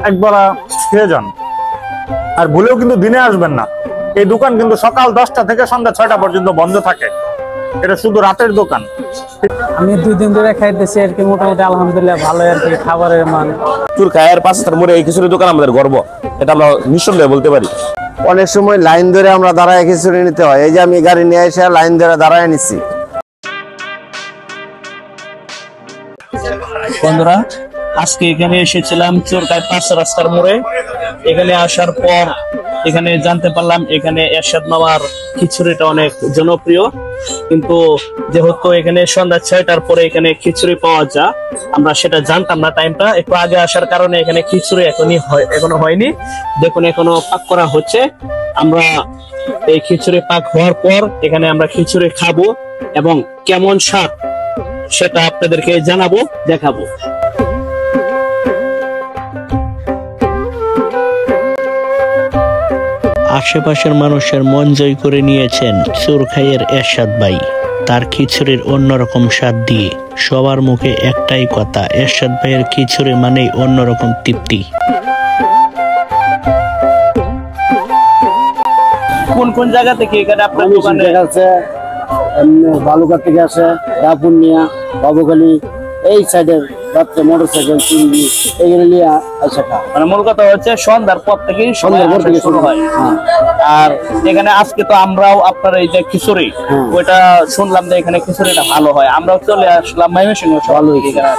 একবার খেয়ে যান। আর ভুলেও কিন্তু দিনে আসবেন না। এই দোকান কিন্তু সকাল 10টা থেকে সন্ধ্যা 6টা পর্যন্ত বন্ধ থাকে। এটা শুধু রাতের দোকান। আমি 2 দিন ধরে খাইতেছি আর কি, মোটামুটি আলহামদুলিল্লাহ ভালো আর কি খাবারের মান। চুর খায়ের পাঁচটার মোড়ে এই খিচুড়ি দোকান আমাদের গর্ব, এটা আমরা নিঃসন্দেহে বলতে পারি। অনেক সময় লাইন ধরে আমরা দাঁড়ায় খিচুড়ি নিতে হয়। এই যে আমি গাড়ি নিয়ে এসে লাইন ধরে দাঁড়ায় নিচ্ছি। বন্ধুরা, আজকে এখানে এসেছিলাম চোরকায় 5 রাস্তার মোড়ে। এখানে আসার পর এখানে জানতে পারলাম এখানে এরশাদ মামার খিচুড়িটা অনেক জনপ্রিয়, কিন্তু যেহেতু এখানে সন্ধ্যা 6টার পরে এখানে খিচুড়ি পাওয়া যায়, আমরা সেটা জানতাম না। টাইমটা একটু আগে আসার কারণে এখানে খিচুড়ি এখনো হয়নি। দেখুন এখনো পাক করা হচ্ছে। আমরা এই খিচুড়ি পাক হওয়ার পর এখানে আমরা খিচুড়ি খাবো এবং কেমন স্বাদ সেটা আপনাদেরকে জানাবো, দেখাবো। আশেপাশের মানুষের মন জয় করে নিয়েছেন চোরখাইয়ের এরশাদ ভাই। তার খিচুড়ির অন্যরকম স্বাদ দিয়ে সবার মুখে একটাই কথা, এরশাদ ভাইয়ের খিচুড়ি মানেই অন্যরকম তৃপ্তি। কোন কোন জায়গা থেকে এখানে আপনার দোকানে আছে? বালুঘাট থেকে আসে, রাপুনিয়া, বাবুখালী, এই সাইডের রাত্রে মোটরসাইকেল চিংড়ি এগুলো নিয়ে আসে। মানে মূল কথা হচ্ছে সন্ধ্যার পর থেকে শুরু হয়। আর এখানে আজকে তো আমরাও আপনার এই যে খিচুড়ি ওইটা শুনলাম যে এখানে খিচুড়িটা ভালো হয়, আমরাও চলে আসলাম ময়মনসিংহ। ভালো এখানে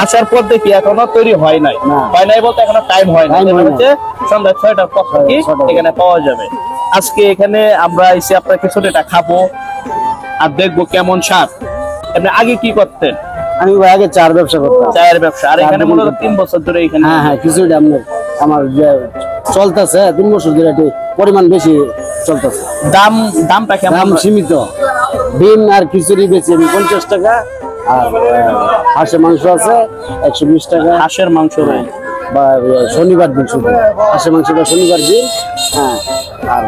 আসার পর দেখি এখনো তৈরি হয় নাই বলতে এখনো টাইম হয় না, হচ্ছে সন্ধ্যা 6টার পর থেকে এখানে পাওয়া যাবে। আজকে এখানে আমরা এসে আপনার খিচুড়িটা খাবো আর দেখবো কেমন স্বাদ। আপনি আগে কি করতেন? আমি আগে চার ব্যবসা করতাম। চায়ের ব্যবসা। আর এখানে মূলত 3 বছর ধরে এখানে? হ্যাঁ, খিচুড়িটা আমার চলতেছে 3 বছর ধরে, একটু পরিমাণ বেশি চলতেছে। দামটা কেমন? দাম সীমিত। ডিম আর খিচুড়ি বেশি 50 টাকা, আর হাঁসের মাংস আছে 120 টাকা। হাঁসের মাংস বা শনিবার দিন শুধু হাঁসের মাংসটা শনিবার দিন। হ্যাঁ, আর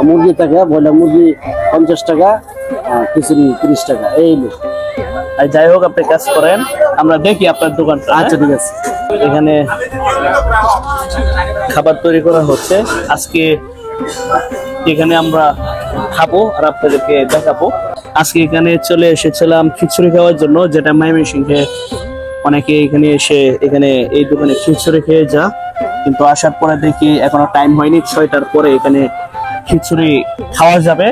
মুরগি থাকে, ব্রয়লার মুরগি 50 টাকা, খিচুড়ি 30 টাকা। এই যাই হোক, আপনি কাজ করেন, আমরা দেখি আপনার দোকানটা। আচ্ছা, ঠিক আছে। এখানে খাবার তৈরি করা হচ্ছে। আজকে এখানে আমরা খাবো আর আপনাদেরকে দেখাবো। আজকে এখানে চলে এসেছিলাম খিচুড়ি খাওয়ার জন্য, যেটা ময়মনসিংহে অনেকে এখানে এসে এখানে এই দোকানে খিচুড়ি খেয়ে যা, কিন্তু আসার পরে দেখি এখনো টাইম হয়নি। 6টার পরে এখানে খিচুড়ি খাওয়া যাবে,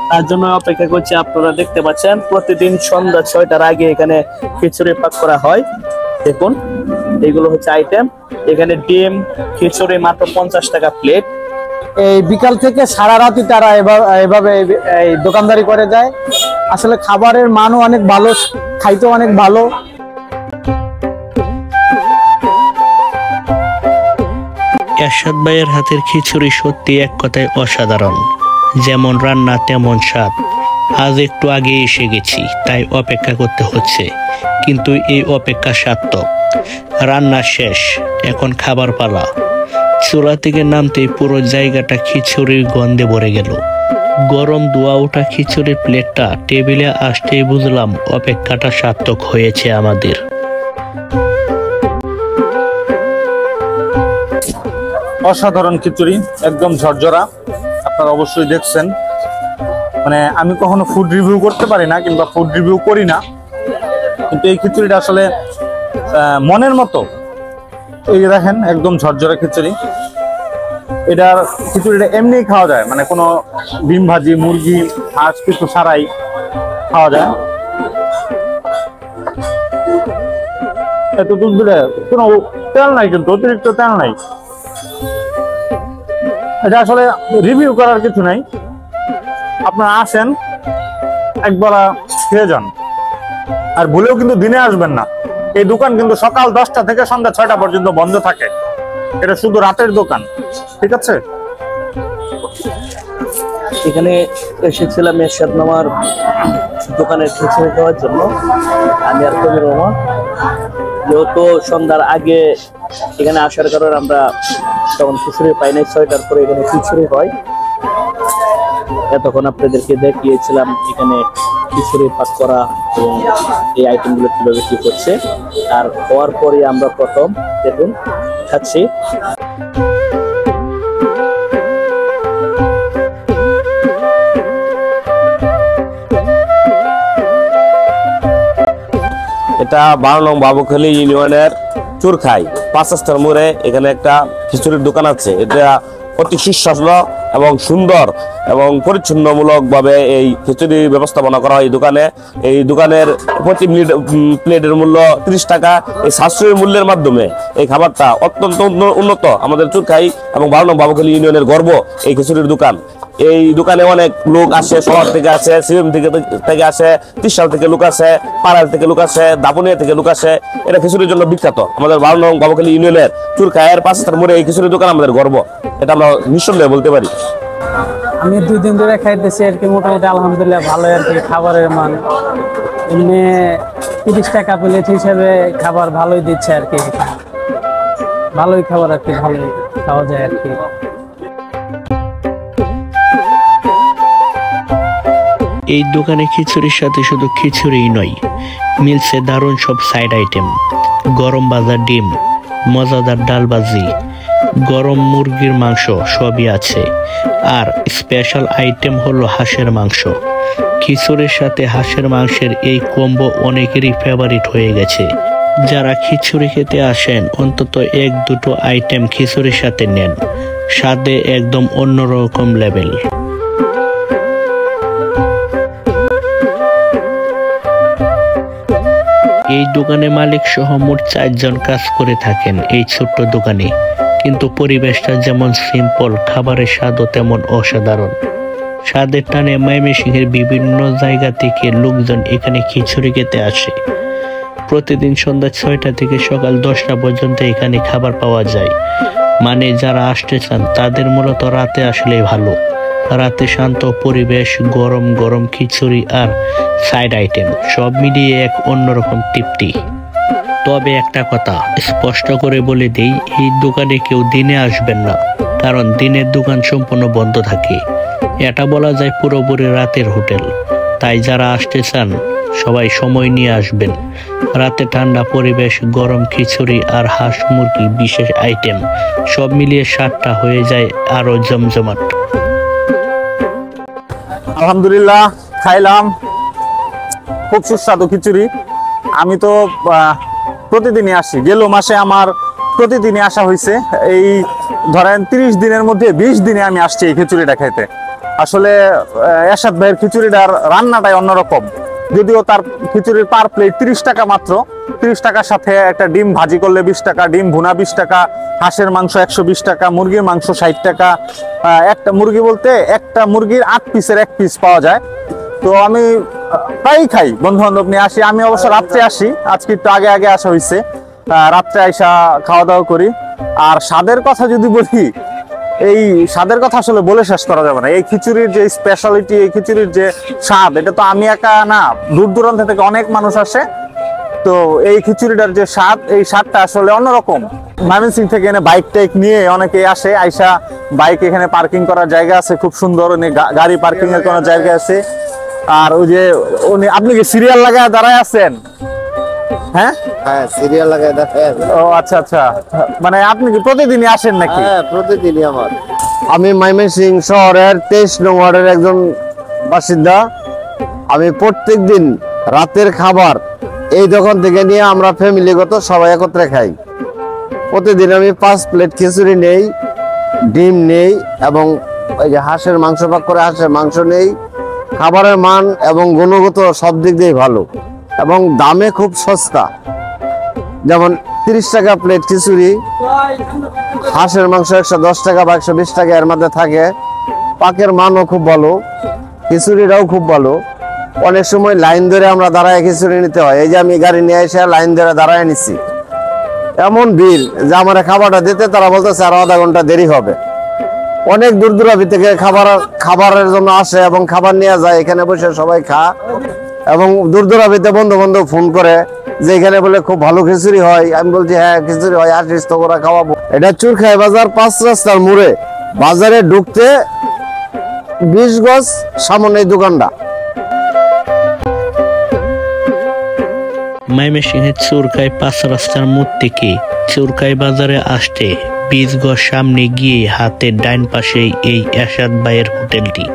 তার জন্য অপেক্ষা করছি। আপনারা দেখতে পাচ্ছেন প্রতিদিন সন্ধ্যা 6টার আগে এখানে খিচুড়ি পাক করা হয়। দেখুন এইগুলো হচ্ছে আইটেম। এখানে ডিম খিচুড়ি মাত্র 50 টাকা প্লেট। এই বিকাল থেকে সারা রাতই তারা এভাবে এই দোকানদারি করে যায়। আসলে খাবারের মানও অনেক ভালো, খাইতেও অনেক ভালো। এরশাদ ভাইয়ের হাতের খিচুড়ি সত্যি এক কথায় অসাধারণ। যেমন রান্না তেমন স্বাদ। আজ একটু আগে এসে গেছি, তাই অপেক্ষা করতে হচ্ছে, কিন্তু এই অপেক্ষা সার্থক। রান্না শেষ, এখন খাবার পালা। চুলা থেকে নামতেই পুরো জায়গাটা খিচুড়ির গন্ধে ভরে গেল। গরম ধোয়া ওঠা খিচুড়ির প্লেটটা টেবিলে আসতেই বুঝলাম অপেক্ষাটা সার্থক হয়েছে আমাদের। অসাধারণ খিচুড়ি, একদম ঝরঝরা। আপনারা অবশ্যই দেখছেন। মানে আমি কখনো ফুড রিভিউ করতে পারি না কিংবা ফুড রিভিউ করি না, কিন্তু এই খিচুড়িটা আসলে মনের মতো। এই যে দেখেন, একদম ঝরঝরা খিচুড়ি। এটার খিচুড়িটা এমনি খাওয়া যায়, মানে কোনো ডিম ভাজি, মুরগি, হাঁস কিছু ছাড়াই খাওয়া যায়। এত দুধ দিলে কোনো তেল নাই, কিন্তু অতিরিক্ত তেল নাই। এটা আসলে রিভিউ করার কিছু নাই। আপনারা আসেন, একবার খেয়ে যান। আর ভুলেও কিন্তু দিনে আসবেন না। এই দোকান কিন্তু সকাল 10টা থেকে সন্ধ্যা 6টা পর্যন্ত বন্ধ থাকে। এটা শুধু রাতের দোকান, ঠিক আছে? এখানে এসেছিলাম এরশাদ মামার দোকানের খিচুড়ি খাওয়ার জন্য। আমি আর কবির রহমান। যেহেতু সন্ধ্যার আগে এখানে আসার কারণে আমরা তখন খিচুড়ি পাই নাই। 6টার পরে এখানে খিচুড়ি হয়। এতক্ষণ আপনাদেরকে দেখিয়েছিলাম এখানে খিচুড়ি পাক করা এবং এই আইটেমগুলো কিভাবে কি করছে। আর হওয়ার পরে আমরা প্রথম দেখুন দেখাচ্ছি। এটা 12 নং বাবুখালী ইউনিয়নের চুরখাই 5 রাস্তার মোড়ে এখানে একটা খিচুড়ির দোকান আছে। এটা অতি সুস্বাদু এবং সুন্দর এবং পরিচ্ছন্নমূলক ভাবে এই খিচুড়ির ব্যবস্থাপনা করা হয়। এই দোকানের প্রতি প্লেটের মূল্য 30 টাকা। এই সাশ্রয়ী মূল্যের মাধ্যমে এই খাবারটা অত্যন্ত উন্নত। আমাদের চুরখাই এবং 12 নং বাবুখালী ইউনিয়নের গর্ব এই খিচুড়ির দোকান। এই দোকানে অনেক লোক আসে, শহর থেকে আসে, সিএম থেকে আসে, ত্রিশাল থেকে লোক আসে, পাড়ার থেকে লোক আসে, দাপুনিয়া থেকে লোক আসে। এটা খিচুড়ির জন্য বিখ্যাত। আমাদের 12 নং বাবুখালী ইউনিয়নের চুরখাইয়ের 5 রাস্তার মোড়ে এই খিচুড়ির দোকান আমাদের গর্ব। এটা আমরা নিঃসন্দেহে বলতে পারি। আমি 2 দিন ধরে খাইতেছি আর কি, মোটামুটি আলহামদুলিল্লাহ ভালো আর কি খাবারের মান। এমনি 30 টাকা প্লেট হিসেবে খাবার ভালোই দিচ্ছে আর কি, ভালোই খাবার আর কি, ভালোই খাওয়া যায় আর কি। এই দোকানে খিচুড়ির সাথে শুধু খিচুড়িই নয়, মিলছে দারুণ সব সাইড আইটেম, গরম ভাজা ডিম, মজাদার ডাল ভাজি, গরম মুরগির মাংস সবই আছে। আর স্পেশাল আইটেম হলো হাঁসের মাংস। খিচুড়ির সাথে হাঁসের মাংসের এই কম্বো অনেকেরই ফেভারিট হয়ে গেছে। যারা খিচুড়ি খেতে আসেন অন্তত 1-2 আইটেম খিচুড়ির সাথে নেন, স্বাদে একদম অন্যরকম লেভেল। এই দোকানে মালিক সহ মোট 4 জন কাজ করে থাকেন এই ছোট্ট দোকানে। কিন্তু পরিবেশটা যেমন সিম্পল, খাবারের স্বাদও তেমন অসাধারণ। স্বাদের টানে ময়মনসিংহের বিভিন্ন জায়গা থেকে লোকজন এখানে খিচুড়ি খেতে আসে। প্রতিদিন সন্ধ্যা 6টা থেকে সকাল 10টা পর্যন্ত এখানে খাবার পাওয়া যায়। মানে যারা আসতে চান তাদের মূলত রাতে আসলে ভালো। রাতে শান্ত পরিবেশ, গরম গরম খিচুড়ি আর সাইড আইটেম সব মিলিয়ে এক অন্যরকম তৃপ্তি। তবে একটা কথা স্পষ্ট করে বলে দেই, এই দোকানে কেউ দিনে আসবেন না, কারণ দিনের দোকান সম্পূর্ণ বন্ধ থাকে। এটা বলা যায় পুরোপুরি রাতের হোটেল। তাই যারা আসতে চান সবাই সময় নিয়ে আসবেন। রাতে ঠান্ডা পরিবেশ, গরম খিচুড়ি আর হাঁস মুরগি বিশেষ আইটেম সব মিলিয়ে স্বাদটা হয়ে যায় আরো জমজমাট। আলহামদুলিল্লাহ খাইলাম, খুব সুস্বাদু খিচুড়ি। আমি তো প্রতিদিনই আসি, গেল মাসে আমার প্রতিদিনই আসা হয়েছে। এই ধরেন 30 দিনের মধ্যে 20 দিনে আমি আসছি এই খিচুড়িটা খাইতে। আসলে এরশাদ ভাইয়ের খিচুড়িটার রান্নাটাই অন্যরকম। যদিও তার খিচুড়ির পার প্লেট 30 টাকা মাত্র। 30 টাকার সাথে একটা ডিম ভাজি করলে 20 টাকা, ডিম ভুনা 20 টাকা, হাঁসের মাংস 120 টাকা, মুরগির মাংস 60 টাকা। একটা মুরগি বলতে একটা মুরগির 8 পিসের 1 পিস পাওয়া যায়। তো আমি প্রায়ই খাই, বন্ধু বান্ধব নিয়ে আসি। আমি অবশ্য রাত্রে আসি, আজকে একটু আগে আগে আসা হয়েছে। রাত্রে আইসা খাওয়া দাওয়া করি। আর স্বাদের কথা যদি বলি, এই স্বাদের কথা আসলে বলে শেষ করা যাবে না। এই খিচুড়ির যে স্পেশালিটি, এই খিচুড়ির যে স্বাদ, এটা তো আমি একা না, দূর দূরান্ত থেকে অনেক মানুষ আসে। তো এই খিচুড়িটার যে স্বাদ, এই স্বাদটা আসলে অন্যরকম। ময়মনসিংহ থেকে এনে বাইক টাইক নিয়ে অনেকে আসে, আইসা বাইক এখানে পার্কিং করার জায়গা আছে খুব সুন্দর, গাড়ি পার্কিং এর কোনো জায়গা আছে। আর ওই যে আপনি কি সিরিয়াল লাগায় দাঁড়ায় আছেন? হ্যাঁ হ্যাঁ, সিরিয়াল লাগায় দেখায়। ও আচ্ছা আচ্ছা, মানে আপনি কি প্রতিদিনই আসেন নাকি? হ্যাঁ, প্রতিদিনই আমার। আমি ময়মনসিংহ শহরের 23 নং ওয়ার্ডের একজন বাসিন্দা। আমি প্রত্যেকদিন রাতের খাবার এই দোকান থেকে নিয়ে আমরা ফ্যামিলিগত সবাই একত্রে খাই। প্রতিদিন আমি 5 প্লেট খিচুড়ি নেই, ডিম নেই এবং ওই যে হাঁসের মাংস পাক করে হাঁসের মাংস নেই। খাবারের মান এবং গুণগত সব দিক দিয়ে ভালো এবং দামে খুব সস্তা। যেমন 30 টাকা প্লেট খিচুড়ি, হাঁসের মাংস 110 টাকা বা 120 টাকা এর মধ্যে থাকে। পাকের মানও খুব ভালো, খিচুড়িটাও খুব ভালো। অনেক সময় লাইন ধরে আমরা দাঁড়ায় খিচুড়ি নিতে হয়। এই যে আমি গাড়ি নিয়ে এসে লাইন ধরে দাঁড়ায় নিছি। এমন ভিড় যে আমার খাবারটা দিতে তারা বলতেছে আরো আধা ঘন্টা দেরি হবে। অনেক দূর দূরান্তি থেকে খাবারের জন্য আসে এবং খাবার নিয়ে যায়, এখানে বসে সবাই খা। এবং দূর দূরান্তিতে বন্ধু বান্ধব ফোন করে যে এখানে বলে খুব ভালো খিচুড়ি হয়। আমি বলছি হ্যাঁ খিচুড়ি হয়, আসিস তো ওরা খাওয়াবো। এটা চুরখাই বাজার 5 রাস্তার মোড়ে, বাজারে ঢুকতে 20 গজ সামনে এই দোকানটা। ময়মনসিংহের চুরকাই 5 রাস্তার মোড় থেকে চুরকাই বাজারে আসতে 20 গজ সামনে গিয়ে হাতের ডাইন পাশেই এই এরশাদ ভাইয়ের হোটেলটি।